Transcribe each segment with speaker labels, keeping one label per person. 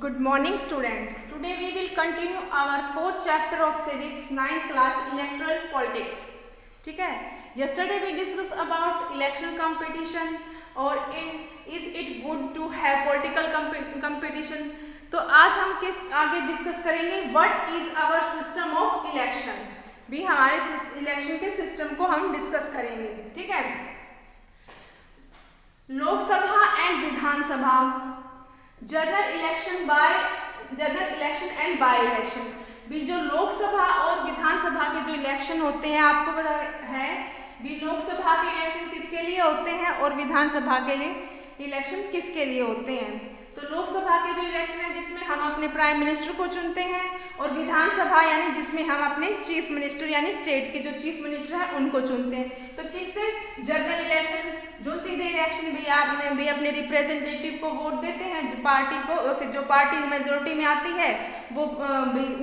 Speaker 1: Good morning students. Today we will continue our fourth chapter of civics 9th class electoral politics. ठीक है. Yesterday we discussed about election competition और is it good to have political competition. तो आज हम किस आगे discuss करेंगे what is our system of election. भी हमारे इलेक्शन के सिस्टम को हम डिस्कस करेंगे. ठीक है. Lok Sabha and Vidhan Sabha, general election and by election. भी जो लोकसभा और विधानसभा के जो इलेक्शन होते हैं आपको पता है भी लोकसभा के इलेक्शन किसके लिए होते हैं और विधानसभा के लिए इलेक्शन किसके लिए होते हैं. तो लोकसभा के जो इलेक्शन है जिसमें हम अपने प्राइम मिनिस्टर को चुनते हैं और विधानसभा यानी जिसमें हम अपने चीफ मिनिस्टर यानी स्टेट के जो चीफ मिनिस्टर हैं उनको चुनते हैं. तो किससे? जनरल इलेक्शन, जो सीधे इलेक्शन भी आपने भी अपने रिप्रेजेंटेटिव को वोट देते हैं जो पार्टी को, फिर जो पार्टी मेजोरिटी में आती है वो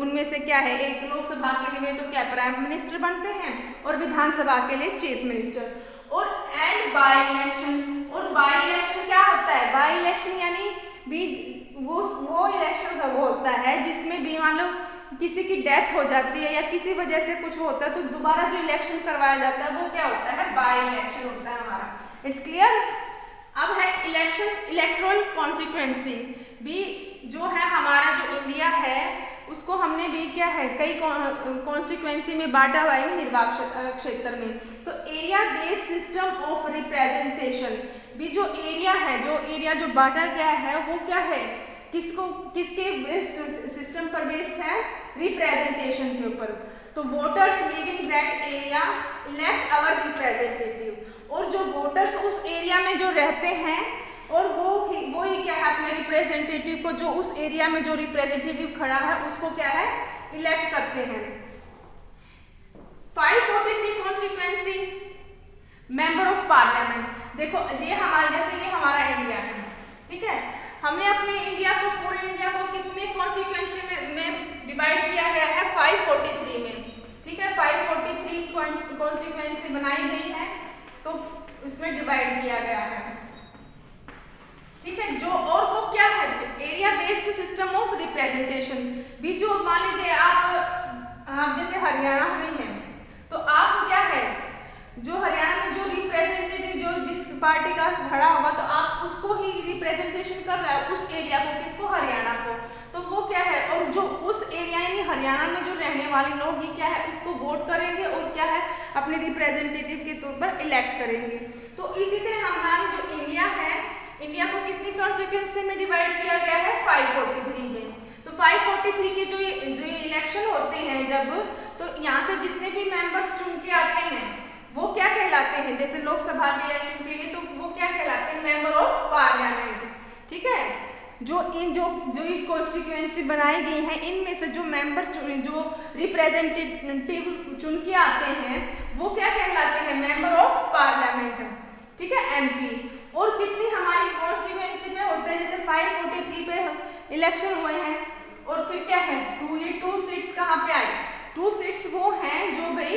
Speaker 1: उनमें से क्या है एक लोकसभा के लिए तो क्या प्राइम मिनिस्टर बनते हैं और विधानसभा के लिए चीफ मिनिस्टर. और एंड बाय इलेक्शन, और बाय इलेक्शन क्या होता है? बाय इलेक्शन यानी भी वो इलेक्शन का वो होता है जिसमें भी मान लो किसी की डेथ हो जाती है या किसी वजह से कुछ होता है तो दोबारा जो इलेक्शन करवाया जाता है वो क्या होता है? बाय इलेक्शन होता है हमारा. It's clear. अब है इलेक्शन इलेक्टोरल कॉन्सिक्वेंसी. भी जो है हमारा जो इंडिया है उसको हमने भी क्या है कई कॉन्सिक्वेंसी में बांटा हुआ है निर्वाचन क्षेत्र में. तो area based system of representation. भी जो एरिया जो बांटा गया है वो क्या है किसके बेस्ड सिस्टम पर बेस्ड है? रिप्रेजेंटेशन के ऊपर. तो voters living that area elect our representative. और जो वोटर्स उस एरिया में जो रहते हैं और वो ही क्या है अपने रिप्रेजेंटेटिव को जो उस एरिया में जो रिप्रेजेंटेटिव खड़ा है उसको क्या है इलेक्ट करते हैं. 543 कॉन्स्टिट्यूएंसी मेंबर ऑफ पार्लियामेंट. देखो ये हमारा इंडिया है. ठीक है. हमने अपने इंडिया को पूरे इंडिया को कितने कॉन्स्टिट्यूएंसी में डिवाइड किया गया है? 543 में. ठीक है. 543 कॉन्स्टिट्यूएंसी बनाई गई है तो इसमें डिवाइड किया गया है. ठीक है. जो और वो क्या है? Area based system of representation. भी जो मान लीजिए आप जैसे हरियाणा में हैं तो आप क्या है जो हरियाणा में जो रिप्रेजेंटेटिव जो जिस पार्टी का खड़ा होगा तो आप उसको ही रिप्रेजेंटेशन कर रहा है उस एरिया को. किसको? हरियाणा को. तो वो क्या है और जो उस एरिया यानी हरियाणा में जो रहने वाले लोग ही क्या है उसको वोट करेंगे और क्या है अपने रिप्रेजेंटेटिव के तौर पर इलेक्ट करेंगे. तो इसी तरह हमारा जो इंडिया है इंडिया को कितनी कॉन्स्टिट्यूएंसी में डिवाइड किया गया है? 543 में. तो 543 के जो ये इलेक्शन होते हैं जब तो यहाँ से जितने भी मेंबर्स चुन के आते हैं वो क्या कहलाते हैं? जैसे लोकसभा के इलेक्शन के लिए तो वो क्या कहलाते हैं? Member of parliament. ठीक है. जो कॉन्स्टिट्यूएंसी बनाई गई है इनमें से जो मेंबर जो रिप्रेजेंटेटिव चुन के आते हैं वो क्या कहलाते हैं? Member of parliament. ठीक है. एमपी. और कितनी हमारी कॉन्स्टिट्यूएंसी में होते हैं? जैसे 543 पे इलेक्शन हुए हैं और फिर क्या है 2 सीट्स कहाँ पे आई? 2 सीट्स वो हैं जो भाई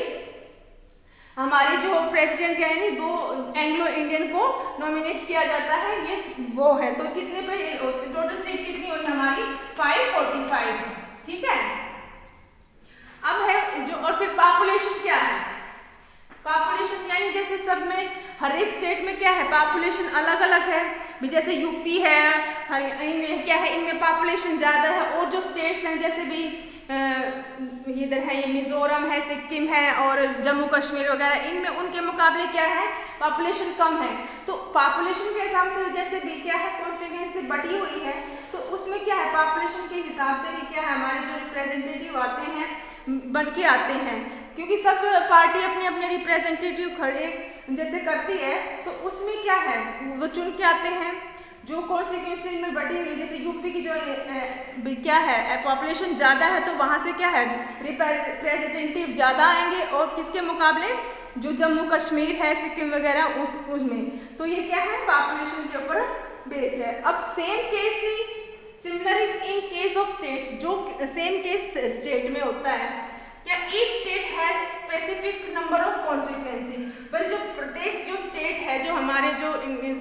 Speaker 1: हमारे जो प्रेसिडेंट यानी 2 एंग्लो इंडियन को नॉमिनेट किया जाता है ये वो है. तो कितने पे टोटल सीट कितनी हुई हमारी? 545. ठीक है. अब है जो और फिर पॉपुलेशन क्या है? पॉपुलेशन यानी जैसे सब में हर एक स्टेट में क्या है पॉपुलेशन अलग अलग है. भी जैसे यूपी है इनमें क्या है इनमें पॉपुलेशन ज्यादा है और जो स्टेट्स हैं जैसे भी इधर है ये मिजोरम है सिक्किम है और जम्मू कश्मीर वगैरह इनमें उनके मुकाबले क्या है पॉपुलेशन कम है. तो पॉपुलेशन के हिसाब से जैसे भी क्या है कॉन्स्टिट्यूएंसी बटी हुई है तो उसमें क्या है पॉपुलेशन के हिसाब से भी क्या है हमारे जो रिप्रेजेंटेटिव आते हैं बन के आते हैं. क्योंकि सब पार्टी अपने अपने रिप्रेजेंटेटिव खड़े जैसे करती है तो उसमें क्या है वो चुन के आते हैं जो कॉन्स्टिट्यूएंसी में बटी हुई. जैसे यूपी की जो क्या है पॉपुलेशन ज़्यादा है तो वहाँ से क्या है रिप्रेजेंटेटिव ज़्यादा आएंगे और किसके मुकाबले जो जम्मू कश्मीर है सिक्किम वगैरह उसमें. तो ये क्या है पॉपुलेशन के ऊपर बेस्ड है. अब same case similar in case of states. जो सेम केस स्टेट में होता है क्या each state has specific number of constituency. बस जो प्रत्येक जो स्टेट है जो हमारे जो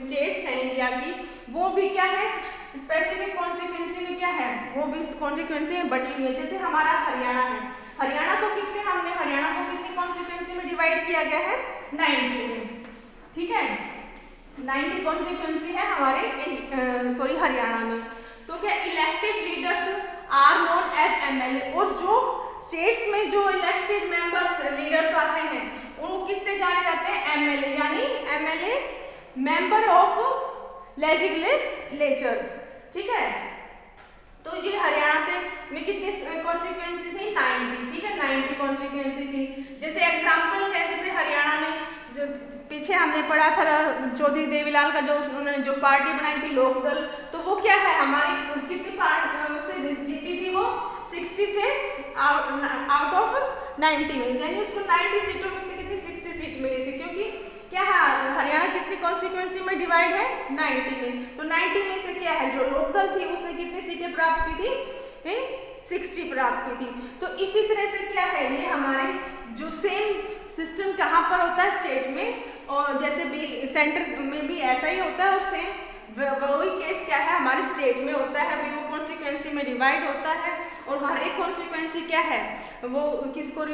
Speaker 1: स्टेट्स हैं इंडिया की वो भी क्या है स्पेसिफिक कॉन्स्टिट्यूएंसी में क्या है, वो भी कॉन्स्टिट्यूएंसी में बटी हुई है। जैसे हमारा हरियाणा है, हरियाणा को कितने कॉन्स्टिट्यूएंसी में डिवाइड किया गया है, 90 में, ठीक है, 90 कॉन्स्टिट्यूएंसी है हमारे हरियाणा में। तो क्या elected leaders are known as MLA, और जो स्टेट्स में जो इलेक्टेड मेंबर्स लीडर्स आते हैं उनको किससे जाने जाते हैं, एमएलए, यानी एमएलए मेंबर ऑफ लेजिस्लेचर, ठीक है। तो ये हरियाणा से में कितनी कॉन्स्टिट्यूएंसी थी, 90, ठीक है, 90 कॉन्स्टिट्यूएंसी थी। जैसे एग्जांपल है, जैसे हरियाणा में जो पीछे हमने पढ़ा था चौधरी देवीलाल का, जो उन्होंने जो पार्टी बनाई थी लोकदल, तो वो क्या है हमारी कितनी उससे जीती थी, वो 60 से आउट ऑफ 90 में, यानी उसको 90 सीटों में से कितनी 60 सीट मिली थी, क्योंकि क्या है हरियाणा कितनी कॉन्स्टिट्यूएंसी में डिवाइड है, 90 में। तो 90 में से क्या है जो लोकदल थी उसने कितनी सीटें प्राप्त की थी, 60 प्राप्त की थी। तो इसी तरह से क्या है ये हमारे जो सेम सिस्टम कहाँ पर होता है, स्टेट में, और जैसे भी सेंटर में भी ऐसा ही होता है, और सेम वही केस क्या है हमारे स्टेट में होता है, अभी वो कॉन्स्टिट्यूएंसी में डिवाइड होता है, और हर एक कॉन्स्टिट्यूएंसी क्या है वो किसको वो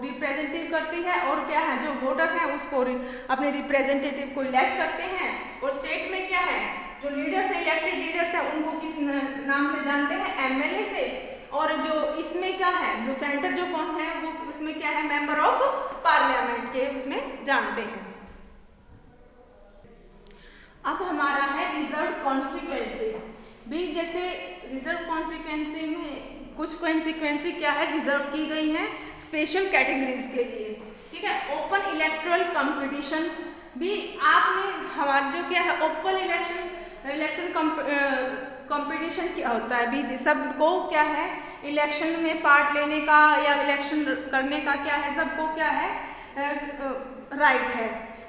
Speaker 1: रिप्रेजेंटेटिव करती है, और क्या है जो वोटर है उसको अपने रिप्रेजेंटेटिव को इलेक्ट करते हैं। और स्टेट में क्या है जो लीडर्स है, इलेक्टेड लीडर्स है, उनको किस नाम से जानते हैं, एमएलए से। और जो इसमें क्या है जो सेंटर जो कौन है वो उसमें क्या है मेंबर ऑफ पार्लियामेंट के उसमें जानते हैं। अब हमारा है रिजर्व कॉन्स्टिट्यूएंसी भी। जैसे रिजर्व कॉन्स्टिट्यूएंसी में कुछ कॉन्स्टिट्यूएंसी क्या है रिजर्व की गई है स्पेशल कैटेगरीज के लिए, ठीक है। ओपन इलेक्टोरल कंपटीशन भी आपने हमारा जो क्या है ओपन इलेक्टोरल कंपटीशन क्या होता है भी, सबको क्या है इलेक्शन में पार्ट लेने का या इलेक्शन करने का क्या है सबको क्या है राइट है।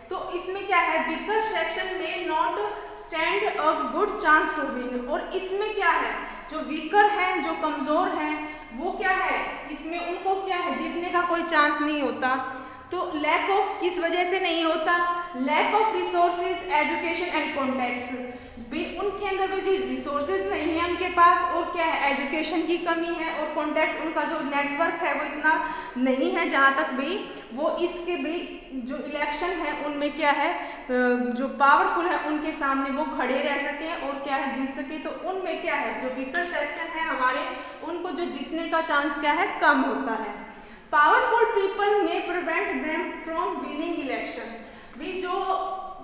Speaker 1: तो इसमें क्या है वीकर सेक्शन में not stand a good chance to win, और इसमें क्या है जो वीकर हैं जो कमजोर हैं वो क्या है इसमें उनको क्या है जीतने का कोई चांस नहीं होता। तो लैक ऑफ किस वजह से नहीं होता, lack of resources education and contacts भी, उनके अंदर भी जो रिसोर्सेज नहीं है उनके पास, और क्या है एजुकेशन की कमी है, और कॉन्टेक्ट्स उनका जो नेटवर्क है वो इतना नहीं है जहाँ तक भी वो इसके भी जो इलेक्शन है उनमें क्या है जो पावरफुल है उनके सामने वो खड़े रह सके और क्या है जीत सके। तो उनमें क्या है जो वीकर सेक्शन है हमारे उनको जो जीतने का चांस क्या है कम होता है। पावरफुल पीपल में prevent them from winning election भी, जो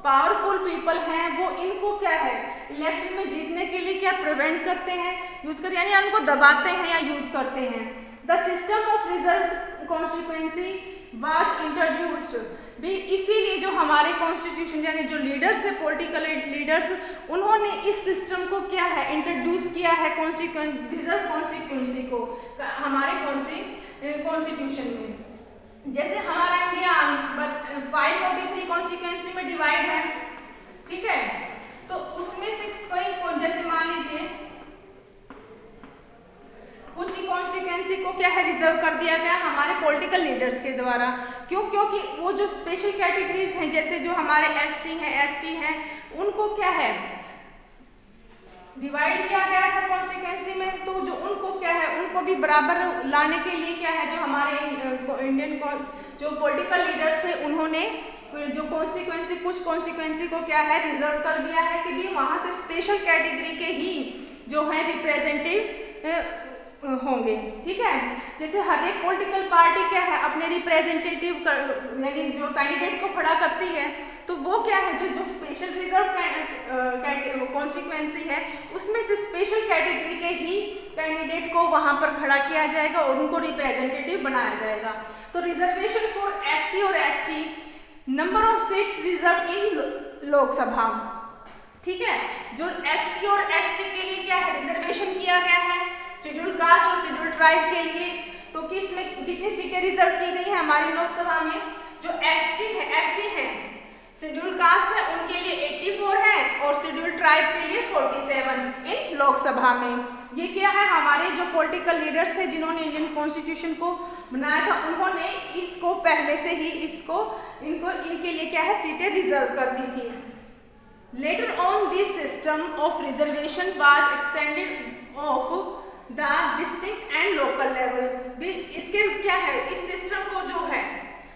Speaker 1: पावरफुल पीपल हैं वो इनको क्या है इलेक्शन में जीतने के लिए क्या प्रिवेंट करते हैं यूज करते यानी उनको दबाते हैं या यूज करते हैं। The system of reserve constituency was introduced भी, इसीलिए जो हमारे कॉन्स्टिट्यूशन यानी जो लीडर्स थे पॉलिटिकल लीडर्स उन्होंने इस सिस्टम को क्या है इंट्रोड्यूस किया है रिजर्व कॉन्स्टिट्यूएंसी को हमारे कॉन्स्टिट्यूशन में। जैसे हमारा इंडिया 543 कॉन्स्टिट्यूएंसी में डिवाइड है, ठीक है। तो उसमें से कई जैसे मान लीजिए उसी कॉन्स्टिट्यूएंसी को क्या है रिजर्व कर दिया गया हमारे पॉलिटिकल लीडर्स के द्वारा। क्यों? क्योंकि वो जो स्पेशल कैटेगरीज हैं जैसे जो हमारे एससी हैं एसटी हैं उनको क्या है डिवाइड किया गया था कॉन्स्टिट्यूएंसी में, तो जो उनको क्या है उनको भी बराबर लाने के लिए क्या है जो हमारे इंडियन जो पॉलिटिकल लीडर्स थे उन्होंने जो कॉन्स्टिट्यूएंसी कुछ कॉन्स्टिट्यूएंसी को क्या है रिजर्व कर दिया है कि भी वहां से स्पेशल कैटेगरी के ही जो है रिप्रेजेंटेटिव होंगे, ठीक है। जैसे हर एक पॉलिटिकल पार्टी क्या है अपने रिप्रेजेंटेटिव यानी जो कैंडिडेट को खड़ा करती है, तो वो क्या है जो स्पेशल रिजर्व कॉन्स्टिट्यूएंसी है उसमें से स्पेशल कैटेगरी के ही कैंडिडेट को वहां पर खड़ा किया जाएगा और उनको रिप्रेजेंटेटिव बनाया जाएगा। तो रिजर्वेशन फॉर एससी और ST number of seats reserve in Lok Sabha, ठीक है। जो एससी और एसटी के लिए क्या है रिजर्वेशन किया गया है शेड्यूल कास्ट और शेड्यूल ट्राइब के लिए, तो किसमें कितनी सीटें रिजर्व की गई है हमारी लोकसभा में। जो एसटी है एससी है शेड्यूल कास्ट है उनके लिए 84 है और शेड्यूल ट्राइब के लिए 47 इन लोकसभा में। ये क्या है हमारे जो पॉलिटिकल लीडर्स थे जिन्होंने इंडियन कॉन्स्टिट्यूशन को बनाया था उन्होंने इसको पहले से ही इनके लिए क्या है सीटें रिजर्व कर दी थी। Later on, this system of reservation was extended of the district and local level. भी इसके क्या है, इस सिस्टम को जो है,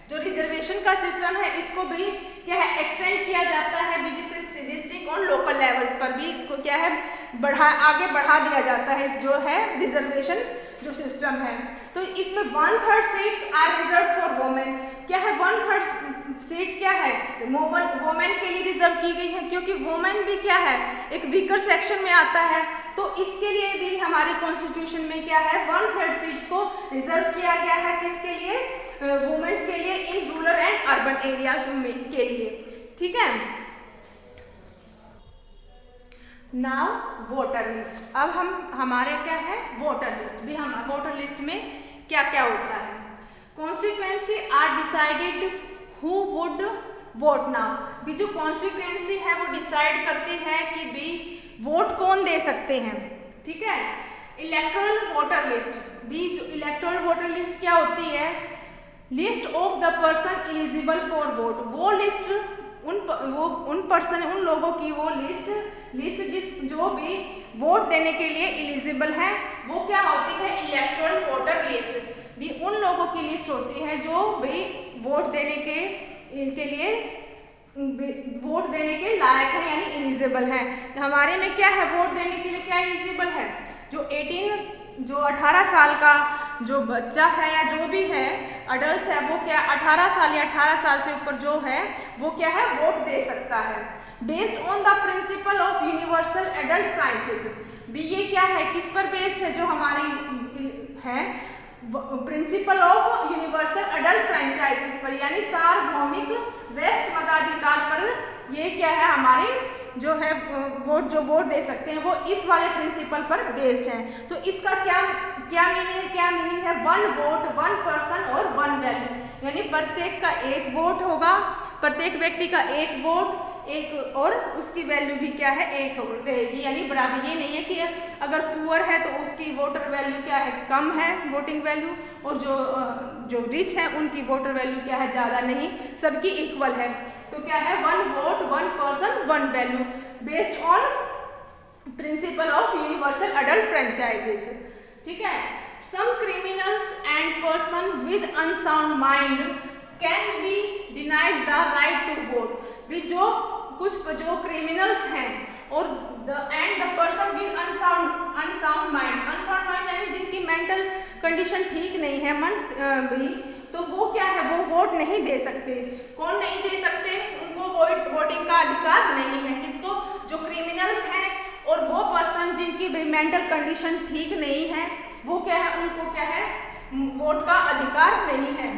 Speaker 1: जो रिजर्वेशन का सिस्टम है, इसको भी क्या है एक्सटेंड किया जाता है भी, जिससे डिस्ट्रिक्ट और लोकल लेवल्स पर भी इसको क्या है आगे बढ़ा दिया जाता है, इस जो है रिजर्वेशन जो सिस्टम है। तो इसमें 1/3 seats are reserve for women. क्या है 1/3 सीट क्या है वोमेन के लिए रिजर्व की गई है, क्योंकि वोमेन भी क्या है एक वीकर सेक्शन में आता है। तो इसके लिए भी हमारे कॉन्स्टिट्यूशन में क्या है 1/3 सीट्स को रिजर्व किया गया है, किसके लिए वुमेन्स के लिए in rural and urban area के लिए। ठीक है, नाउ वोटर लिस्ट। अब हमारे क्या है वोटर लिस्ट भी, हम वोटर लिस्ट में क्या क्या होता है। Constituency are decided who would vote now. भी जो कॉन्स्टिट्यूएंसी है वो डिसाइड करती है कि भी वोट कौन दे सकते हैं। ठीक है, इलेक्टोरल वोटर लिस्ट भी, जो इलेक्टोरल वोटर लिस्ट क्या होती है, list of the person eligible for vote. वो लिस्ट उन लोगों की वो लिस्ट जो भी वोट देने के लिए एलिजिबल है, वो क्या होती है इलेक्टोरल वोटर लिस्ट भी। उन लोगों की लिस्ट होती है जो भी वोट देने के लिए वोट देने के लायक है, यानी एलिजिबल है। हमारे में क्या है वोट देने के लिए क्या एलिजिबल है, जो 18 साल का जो बच्चा है या जो भी है अडल्ट है, वो क्या 18 साल या 18 साल से ऊपर जो है वो क्या है वोट दे सकता है। Based on the principal of universal adult franchise भी, ये क्या है किस पर बेस्ड है, जो हमारी है principal of universal adult franchises पर, यानी सार्वभौमिक वयस्क मताधिकार पर। ये क्या है हमारी जो है वोट दे सकते हैं वो इस वाले प्रिंसिपल पर बेस्ड है। तो इसका क्या मीनिंग है, 1 वोट 1 पर्सन और 1 वैल्यू, यानी प्रत्येक का एक वोट होगा, प्रत्येक व्यक्ति का एक वोट एक, और उसकी वैल्यू भी क्या है एक रहेगी, यानी बराबर। ये नहीं है कि अगर पुअर है तो उसकी वोटर वैल्यू क्या है कम है वोटिंग वैल्यू, और जो रिच है उनकी वोटर वैल्यू क्या है ज़्यादा, नहीं, सबकी इक्वल है। तो क्या है 1 vote 1 person 1 value based on principle of universal adult franchises. ठीक है, some criminals and person with unsound mind can be denied the right to vote भी, जो क्रिमिनल्स हैं और the person with unsound mind यानी जिनकी मेंटल कंडीशन ठीक नहीं है भी, तो वो क्या है वो वोट नहीं दे सकते। कौन नहीं दे सकते, उनको वोटिंग का अधिकार नहीं है। किसको, जो क्रिमिनल्स हैं और वो पर्सन जिनकी भी मेंटल कंडीशन ठीक नहीं है, वो क्या है उनको क्या है वोट का अधिकार नहीं है,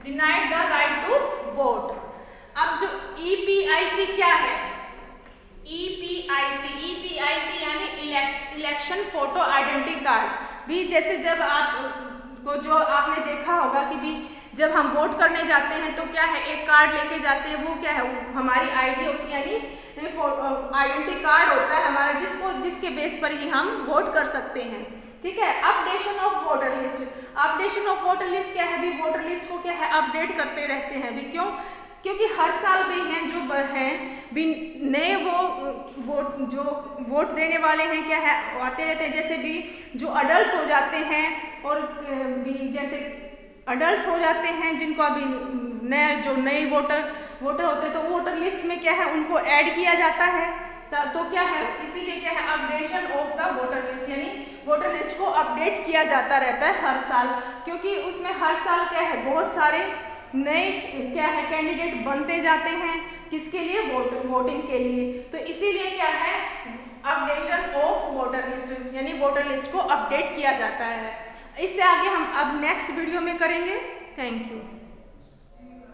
Speaker 1: denied the right to vote. अब जो EPIC क्या है, EPIC यानी इलेक्शन फोटो आइडेंटिटी कार्ड भी। जैसे जब आपको जो आपने देखा होगा कि भी जब हम वोट करने जाते हैं तो क्या है एक कार्ड लेके जाते हैं, वो क्या है हमारी ID होती है, यानी आइडेंटिटी कार्ड होता है हमारा, जिसके बेस पर ही हम वोट कर सकते हैं। ठीक है, अपडेशन ऑफ वोटर लिस्ट क्या है भी, वोटर लिस्ट को क्या है अपडेट करते रहते हैं भी। क्यों, क्योंकि हर साल भी हैं जो हैं भी नए वोट देने वाले हैं क्या है आते रहते हैं। जैसे भी जो अडल्ट हो जाते हैं और भी जैसे अडल्ट हो जाते हैं जिनको अभी नए वोटर होते हैं, तो वोटर लिस्ट में क्या है उनको ऐड किया जाता है। तो क्या है इसीलिए क्या है updation of the voter list, यानी वोटर लिस्ट को अपडेट किया जाता रहता है हर साल, क्योंकि उसमें हर साल क्या है बहुत सारे नए क्या है कैंडिडेट बनते जाते हैं, किसके लिए वोटिंग के लिए। तो इसीलिए क्या है अपडेशन ऑफ वोटर लिस्ट, यानी वोटर लिस्ट को अपडेट किया जाता है। इससे आगे हम अब नेक्स्ट वीडियो में करेंगे। Thank you.